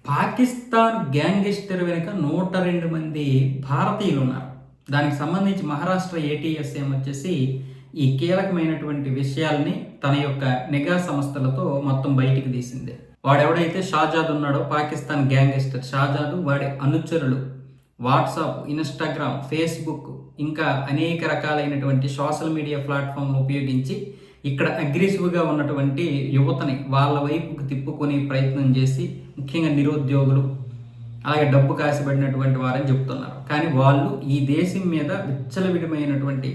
పాకిస్తాన్ గ్యాంగిస్టర్ వెనుక 102 మంది భారతీయులు ఉన్నారు. దానికి సంబంధించి మహారాష్ట్ర ఏటీఎస్ఎం వచ్చేసి ఈ కీలకమైనటువంటి విషయాల్ని తన యొక్క నిఘా సంస్థలతో మొత్తం బయటికి తీసింది. వాడెవడైతే షాజాద్ ఉన్నాడో పాకిస్తాన్ గ్యాంగిస్టర్ షాజాద్, వాడి అనుచరులు వాట్సాప్, ఇన్స్టాగ్రామ్, ఫేస్బుక్ ఇంకా అనేక రకాలైనటువంటి సోషల్ మీడియా ప్లాట్ఫామ్లు ఉపయోగించి ఇక్కడ అగ్రెసివ్గా ఉన్నటువంటి యువతని వాళ్ళ వైపుకు తిప్పుకొని ప్రయత్నం చేసి, ముఖ్యంగా నిరుద్యోగులు అలాగే డబ్బు కాసిపడినటువంటి వారని చెప్తున్నారు. కానీ వాళ్ళు ఈ దేశం మీద విచ్చలవిడమైనటువంటి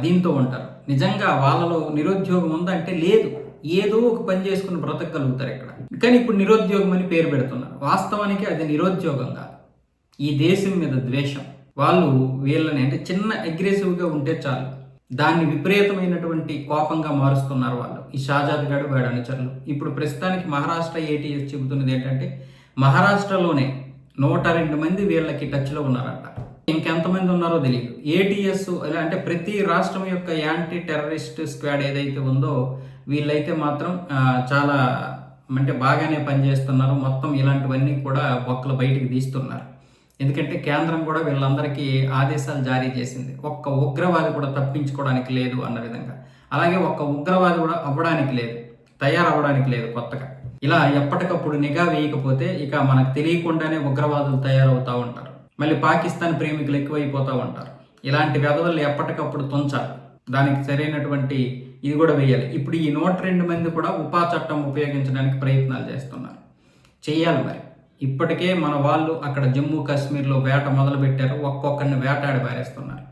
దీంతో ఉంటారు. నిజంగా వాళ్ళలో నిరుద్యోగం ఉందంటే లేదు, ఏదో ఒక పని చేసుకుని బ్రతకగలుగుతారు ఇక్కడ. కానీ ఇప్పుడు నిరుద్యోగం అని పేరు పెడుతున్నారు. వాస్తవానికి అది నిరుద్యోగం కాదు, ఈ దేశం మీద ద్వేషం. వాళ్ళు వీళ్ళని అంటే చిన్న అగ్రెసివ్గా ఉంటే చాలు దాన్ని విపరీతమైనటువంటి కోపంగా మారుస్తున్నారు వాళ్ళు, ఈ షాజాద్ గడు వాడి అనుచరులు. ఇప్పుడు ప్రస్తుతానికి మహారాష్ట్ర ఏటీఎస్ చెబుతున్నది ఏంటంటే మహారాష్ట్రలోనే 102 మంది వీళ్ళకి టచ్లో ఉన్నారంట. ఇంకెంతమంది ఉన్నారో తెలియదు. ఏటీఎస్ ఎలా అంటే ప్రతి రాష్ట్రం యొక్క యాంటీ టెర్రరిస్ట్ స్క్వాడ్ ఏదైతే ఉందో వీళ్ళైతే మాత్రం చాలా అంటే బాగానే పనిచేస్తున్నారు. మొత్తం ఇలాంటివన్నీ కూడా బొక్కలు బయటికి తీస్తున్నారు. ఎందుకంటే కేంద్రం కూడా వీళ్ళందరికీ ఆదేశాలు జారీ చేసింది. ఒక్క ఉగ్రవాది కూడా తప్పించుకోవడానికి లేదు అన్న విధంగా. అలాగే ఒక్క ఉగ్రవాది కూడా అవ్వడానికి లేదు, తయారవ్వడానికి లేదు కొత్తగా. ఇలా ఎప్పటికప్పుడు నిఘా వేయకపోతే ఇక మనకు తెలియకుండానే ఉగ్రవాదులు తయారవుతూ ఉంటారు. మళ్ళీ పాకిస్తాన్ ప్రేమికులు ఎక్కువైపోతూ ఉంటారు. ఇలాంటి వెధవల్ని ఎప్పటికప్పుడు తుంచాలి, దానికి సరైనటువంటి ఇది కూడా వేయాలి. ఇప్పుడు ఈ 102 మంది కూడా ఉపా చట్టం ఉపయోగించడానికి ప్రయత్నాలు చేస్తున్నారు. చెయ్యాలి మరి. ఇప్పటికే మన వాళ్ళు అక్కడ జమ్మూ కాశ్మీర్లో వేట మొదలు పెట్టారు, ఒక్కొక్కరిని వేటాడి పారేస్తున్నారు.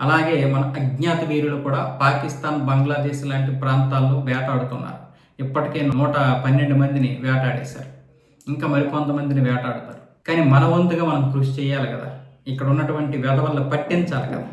అలాగే మన అజ్ఞాత వీరులు కూడా పాకిస్తాన్, బంగ్లాదేశ్ లాంటి ప్రాంతాల్లో వేటాడుతున్నారు. ఇప్పటికే 112 మందిని వేటాడేశారు, ఇంకా మరికొంతమందిని వేటాడుతారు. కానీ మన వంతుగా మనం కృషి చేయాలి కదా, ఇక్కడ ఉన్నటువంటి వెధవల్ల పట్టించాలి కదా.